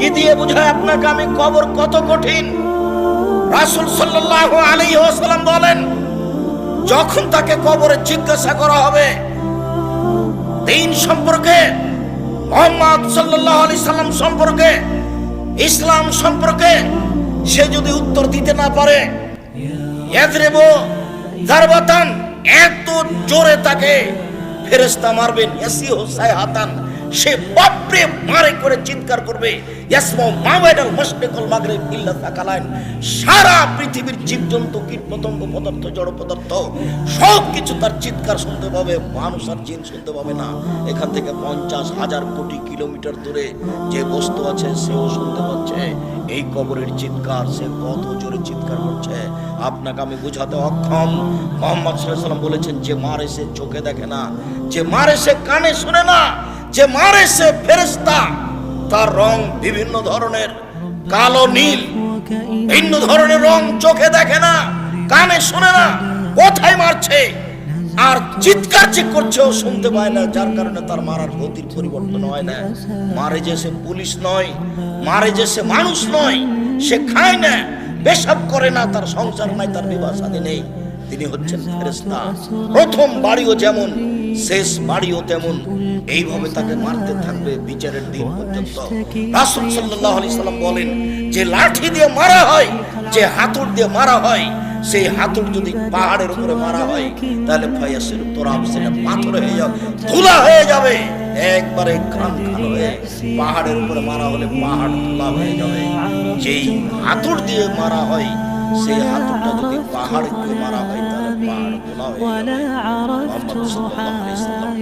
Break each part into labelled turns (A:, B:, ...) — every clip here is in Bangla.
A: কি দিয়ে বুঝায় আপনাকে আমি কবর কত কঠিন? রাসূল সাল্লাল্লাহু আলাইহি ওয়াসাল্লাম বলেন, যখন তাকে কবরে জিজ্ঞাসা করা হবে দ্বীন সম্পর্কে, মুহাম্মদ সাল্লাল্লাহু আলাইহি সাল্লাম সম্পর্কে, ইসলাম সম্পর্কে, সে যদি উত্তর দিতে না পারে, ইয়াদরিবু যারবাতান, এত জোরে তাকে ফেরেশতা মারবেন, ইয়াসিহু সাইহাতান, সে বাপরে মারে করে চিৎকার করবে, ইয়াসমু মাওয়াইদাল মাশরিকুল মাগরিব ইল্লা সাকালাইন, সারা পৃথিবীর জীবজন্তু, কীটপতঙ্গ, পদার্থ, জড় পদার্থ সব কিছু তার চিৎকার শুনতে পাবে, মানুষ আর জিন শুনতে পাবে না। এখান থেকে 50,000 কোটি কিলোমিটার দূরে যে বস্তু আছে সেও শুনতে পাচ্ছে এই কবরের চিৎকার। সে কত জোরে চিৎকার করছে আপনাকে আমি বুঝাতে অক্ষম। মুহাম্মদ সাল্লাল্লাহু আলাইহি ওয়াসাল্লাম বলেছেন, যে মারে সে চোখে দেখে না, যে মারে সে কানে শুনে না, যে মারে সে ফেরেশতা, তার রং বিভিন্ন ধরনের, কালো নীল, ভিন্ন ধরনের রং, চোখে দেখে না, কানে শুনে না, কোথায় মারছে আর চিৎকার যে করছে ও শুনতে পায় না, যার কারণে তার মারার গতির পরিবর্তন হয় না। মারে যে সে পুলিশ নয়, মারে যে সে মানুষ নয়, সে খায় না, পেশাব করে না, তার সংসার নাই, তার বিবাহ শাদী নেই, তিনি হচ্ছেন ফেরেশতা। প্রথম বাড়িও যেমন, শেষ বাড়িও তেমন, এইভাবে তাকে মারতে থাকবে বিচারের দিন পর্যন্ত। রাসূল সাল্লাল্লাহু আলাইহি সাল্লাম বলেন, যে লাঠি দিয়ে মারা হয়, যে হাতুড় দিয়ে মারা হয়, সেই হাতুড় যদি পাহাড়ের উপরে মারা হয় তাহলে ফায়াসির তুরাব, সেটা পাথর হয়ে যাবে, ধুলা হয়ে যাবে, একবারে খান খান হয়ে। পাহাড়ের উপরে মারা হলে পাহাড় ধুলা হয়ে যাবে। যেই হাতুড় দিয়ে মারা হয়, সেই হাতুড়টা যদি পাহাড় দিয়ে মারা হয় তাহলে পাহাড় ধুলা হয়ে যাবে। মুহাম্মদ সাল্লাল্লাহু আলাইহি সাল্লাম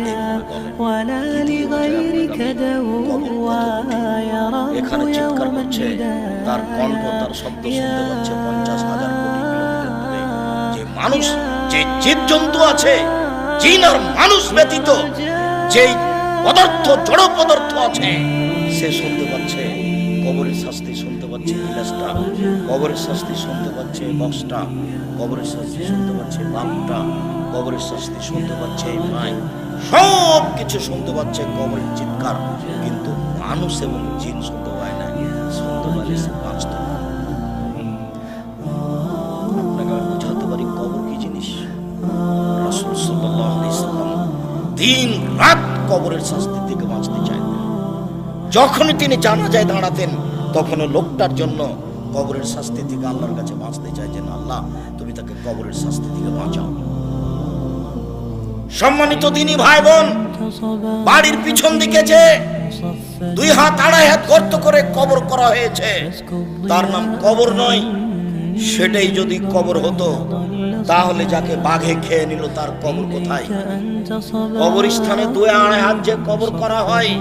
A: এখানে চিৎকার করছে, তার কণ্ঠ, তার শব্দ শুনতে পাচ্ছে 50,000 কোটি কিলোমিটার দূরে। যে মানুষ, যে জীবজন্তু আছে, জিন আর মানুষ ব্যতীত যে পদার্থ, জড় পদার্থ আছে, সে শুনতে পাচ্ছে কবরের শাস্তি, শুনতে পাচ্ছে গিলাসটা, কবরের শাস্তি শুনতে পাচ্ছে বক্সটা, কবরের শাস্তি শুনতে পাচ্ছে বাপটা, কবরের শাস্তি শুনতে পাচ্ছে মাই, সব কিছু শুনতে পাচ্ছে কবরের চিৎকার। কিন্তু মানুষ এবং জিন শুনতে পায় না, শুনতে পারে সে বাঁচত না। আপনাকে আমি বুঝাতে পারি কবর কি জিনিস। রাসূল সাল্লাল্লাহু আলাইহি সাল্লাম দিন রাত কবরের শাস্তি থেকে বাঁচতে চাইতেন। যখনই তিনি জানাজায় দাঁড়াতেন, তখন লোকটার জন্য কবরের শাস্তি থেকে আল্লাহর কাছে বাঁচতে চাইছেন, আল্লাহ তুমি তাকে কবরের শাস্তি থেকে বাঁচাও। সম্মানিত দিনী ভাই বোন, বাড়ির পিছন দিকে যে 2 হাত 2.5 হাত গর্ত করে কবর করা হয়েছে, তার নাম কবর নয়। সেটাই যদি কবর হতো তাহলে যাকে বাঘে খেয়ে নিল তার কবর কোথায়? কবরস্থানে 2-2.5 হাত যে কবর করা হয়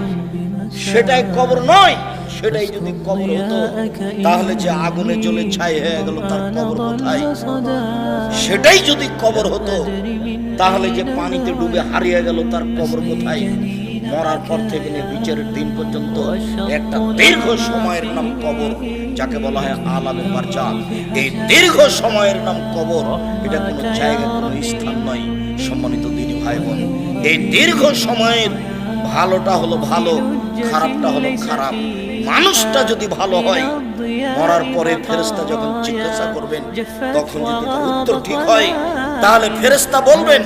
A: সেটাই কবর নয়। সেটাই যদি কবর হতো তাহলে যে আগুনে জ্বলে ছাই হয়ে গেল তার কবর কোথায়? সেটাই যদি কবর হতো তাহলে যে পানিতে ডুবে হারিয়ে গেল তার কবর কোথায়? মরার পর থেকে নিয়ে বিচারের দিন পর্যন্ত একটা দীর্ঘ সময়ের নাম কবর, যাকে বলা হয় আলামে বারজাখ। এই দীর্ঘ সময়ের নাম কবর, এটা কোনো জায়গা, কোনো স্থান নয়। সম্মানিত দিনী ভাই বোন, এই দীর্ঘ সময়ের ভালোটা হলো ভালো, খারাপটা হলো খারাপ। মানুষটা যদি ভালো হয়, মরার পরে ফেরেশতা যখন জিজ্ঞাসা করবেন, তখন যদি তার উত্তর ঠিক হয় তাহলে ফেরেশতা বলবেন,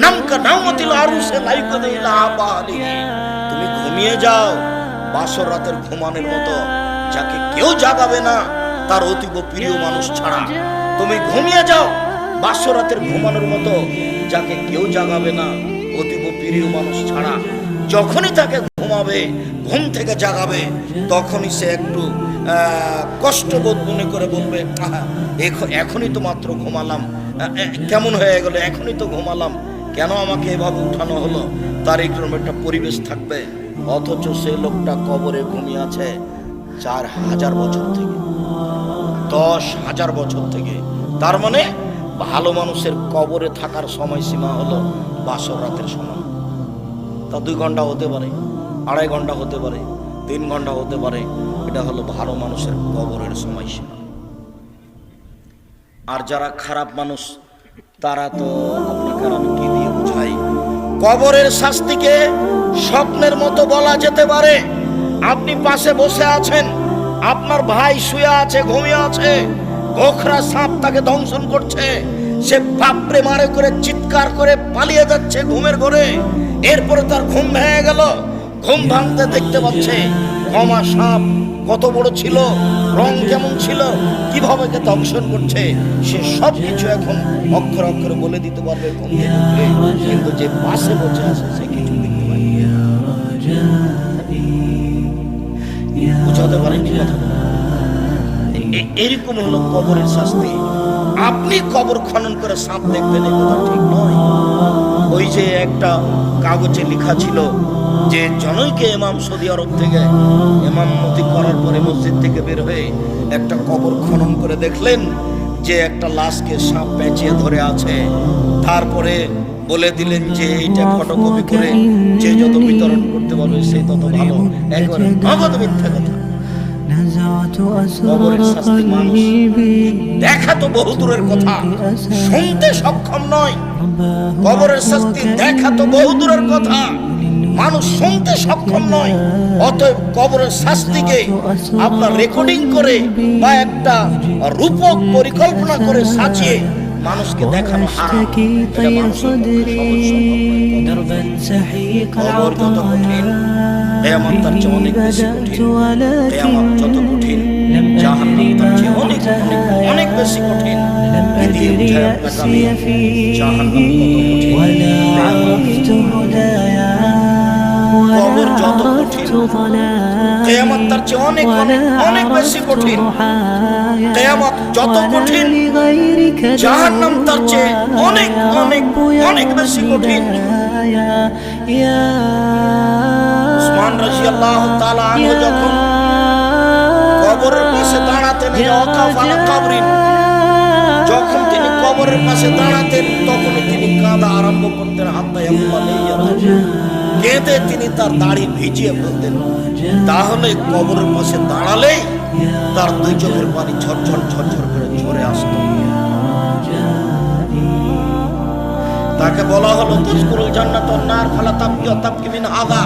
A: নামকা নাওমাতিল আরুসে লাইকাদিলা আবালিহি, তুমি ঘুমিয়ে যাও বাসর রাতের ঘুমানোর মতো, যাকে কেউ জাগাবে না তার অতীব প্রিয় মানুষ ছাড়া। তুমি ঘুমিয়ে যাও বাসর রাতের ঘুমানোর মতো, যাকে কেউ জাগাবে না অতীব প্রিয় মানুষ ছাড়া। যখনই তাকে ঘুমাবে, ঘুম থেকে জাগাবে, তখনই সে একটু কষ্টবোধ মনে করে বলবে, এখনই তো মাত্র ঘুমালাম, কেমন হয়ে গেল, এখনই তো ঘুমালাম, কেন আমাকে এভাবে উঠানো হলো? তার এইরকম একটা পরিবেশ থাকবে। অথচ সে লোকটা কবরে ঘুমিয়ে আছে 4,000 বছর থেকে, 10,000 বছর থেকে। তার মানে ভালো মানুষের কবরে থাকার সময়সীমা হলো বাসর রাতের সময়। তা 2 ঘন্টা হতে পারে, 2.5 ঘন্টা হতে পারে, 3 ঘন্টা হতে পারে। এটা হলো ভালো মানুষের কবরের সময়সীমা। আর যারা খারাপ মানুষ, তারা তো আপনাকে আমি কি দিয়ে বুঝাই? কবরের শাস্তিকে স্বপ্নের মতো বলা যেতে পারে। আপনি পাশে বসে আছেন, আপনার ভাই শুয়ে আছে, ঘুমিয়ে আছে, গোখরা সাপ তাকে দংশন করছে, সে বাপরে মারে করে চিৎকার করে পালিয়ে যাচ্ছে ঘুমের ঘরে। এরপরে তার ঘুম ভেঙে গেল, ঘুম ভাঙতে দেখতে পাচ্ছে কমা সাপ কত বড় ছিল, রং কেমন ছিল, কিভাবে কে দংশন করছে, সে সব কিছু এখন অক্ষর অক্ষরে বলে দিতে পারবে ঘুম থেকে উঠে। কিন্তু যে পাশে বসে আছে সে কিছু দেখতে পায় না। বুঝাতে পারেনি কথা? এরকম হলো কবরের শাস্তি। আপনি কবর খনন করে সাপ দেখবেন, এই কথা ঠিক নয়। ওই যে একটা কাগজে লেখা ছিল যে জনৈকে ইমাম সৌদি আরব থেকে ইমামতি করার পরে মসজিদ থেকে বের হয়ে একটা কবর খনন করে দেখলেন যে একটা লাশকে সাপ পেঁচিয়ে ধরে আছে। তারপরে বলে দিলেন যে এইটা ফটোকপি করে যে যত বিতরণ করতে পারবে সে তত ভালো। একবারে নগদ মিথ্যা কথা। কবরের শাস্তি মানুষ দেখা তো বহু দূরের কথা, শুনতে সক্ষম নয়। কবরের শাস্তি দেখা তো বহু দূরের কথা, মানুষ শুনতে সক্ষম নয়। অতএব কবরের শাস্তিকে আপনার রেকর্ডিং করে বা একটা রূপক পরিকল্পনা করে সাজিয়ে মানুষকে দেখানো হারাম। এটা মানুষের কবর যত কঠিন, কিয়ামত তার চেয়ে অনেক বেশি কঠিন। কিয়ামত যত কঠিন, জাহান্নাম তার চেয়ে অনেক অনেক অনেক বেশি কঠিন। এদিকে বুঝায় আপনাকে আমি জাহান্নাম কত কঠিন, কবর যত কঠিন, কিয়ামত তার চেয়ে অনেক অনেক অনেক বেশি কঠিন। কিয়ামত যত কঠিন, জাহান্নাম তার চেয়ে অনেক অনেক অনেক বেশি কঠিন। উসমান রাদিয়াল্লাহু তাআলা আনহু যখন কবরের পাশে দাঁড়াতেন, যখন তিনি কবরের পাশে দাঁড়াতেন তখনই তিনি কাঁদা আরম্ভ করতেন। কেঁদে তিনি তার দাড়ি ভিজিয়ে ফেলতেন। তাহলে কবরের পাশে দাঁড়ালেই তার দুই চোখের পানি ঝরঝর ঝরঝর করে ঝরে আসত। তাকে বলা হলো তুজকুরুল জান্নাত ওয়ান নার ফালা তাবকি ওয়া তাবকি মিন হাযা,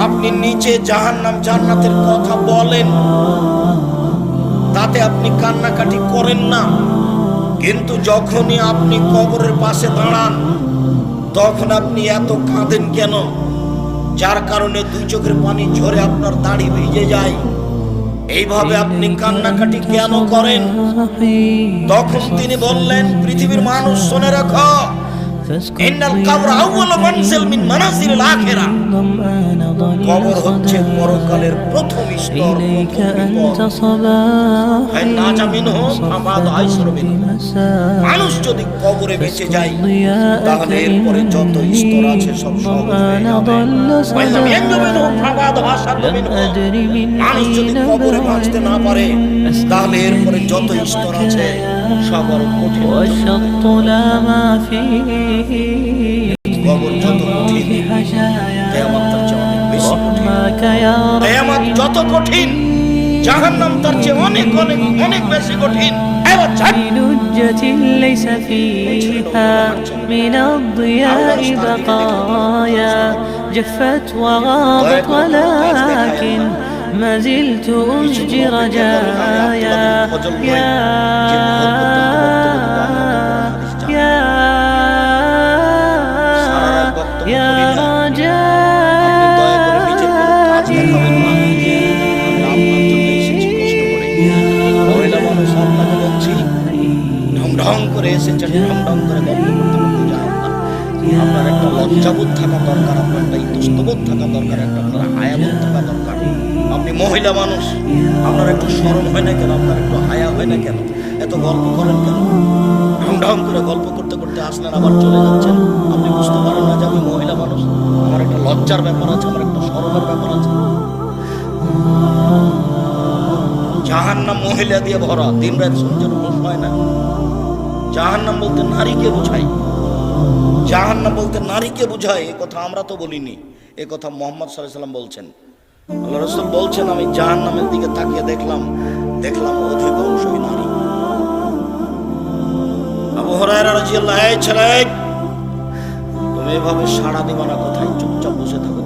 A: আপনি নিচে জাহান্নাম জান্নাতের কথা বলেন, তাতে আপনি কান্নাকাটি করেন না, কিন্তু যখনই আপনি কবরের পাশে দাঁড়ান তখন আপনি এত কাঁদেন কেন? যার কারণে দুই চোখের পানি ঝরে আপনার দাড়ি ভিজে যায়। এইভাবে আপনি কান্নাকাটি কেন করেন? তখন তিনি বললেন, পৃথিবীর মানুষ শুনে রাখো, ইন্নাল কবর আউয়ালু মানজিল মিন মানাজিলিল আখিরাহ, কবর হচ্ছে পরকালের প্রথম স্তর, মানুষ যদি কবরে বেঁচে যায় তাহলে এরপরে যত স্তর আছে সব সহজ হয়ে যাবে। মানুষ যদি কবরে বাঁচতে না পারে তাহলে এরপরে যত স্তর আছে সব আরো কঠিন। কবর যত কঠিন, কিয়ামত তার চেয়ে অনেক বেশি কঠিন। কিয়ামত যত কঠিন, জাহান্নাম তার চেয়ে অনেক অনেক অনেক বেশি কঠিন।
B: لجة ليس فيها من الضياء بقايا جفت وغابت ولكن ما زلت أسجي رجايا يا
A: ঢং করে এসেছেন, ঢং করে গল্প করতে করতে যান না। আপনার একটা লজ্জাবোধ থাকা দরকার, আপনার একটা ইতস্তবোধ থাকা দরকার, একটা আপনার হায়াবোধ থাকা দরকার। আপনি মহিলা মানুষ, আপনার একটু শরম হয় না কেন? আপনার একটু হায়া হয় না কেন? এত গল্প করেন কেন? ঢং করে গল্প করতে করতে আসলেন, আবার চলে যাচ্ছেন। আপনি বুঝতে পারেন না যে আমি মহিলা মানুষ, আমার একটা লজ্জার ব্যাপার আছে, আমার একটা শরমের ব্যাপার আছে। জাহান্নাম মহিলা দিয়ে ভরা, দিন রাত সূর্যের মুখ হয় না। জাহান্নাম বলতে নারীকে বোঝায়, জাহান্নাম বলতে নারীকে বোঝায়। এ কথা আমরা তো বলিনি, এ কথা মুহাম্মদ সাল্লাল্লাহু আলাইহি ওয়াসাল্লাম বলছেন। আল্লাহ রাসূল বলছেন, আমি জাহান্নামের দিকে তাকিয়ে দেখলাম অধিকাংশই নারী। আবু হুরায়রা রাদিয়াল্লাহু আনহু, এই ছেলে তুমি এভাবে সাড়া দিবা না, কোথায় চুপচাপ বসে থাকো।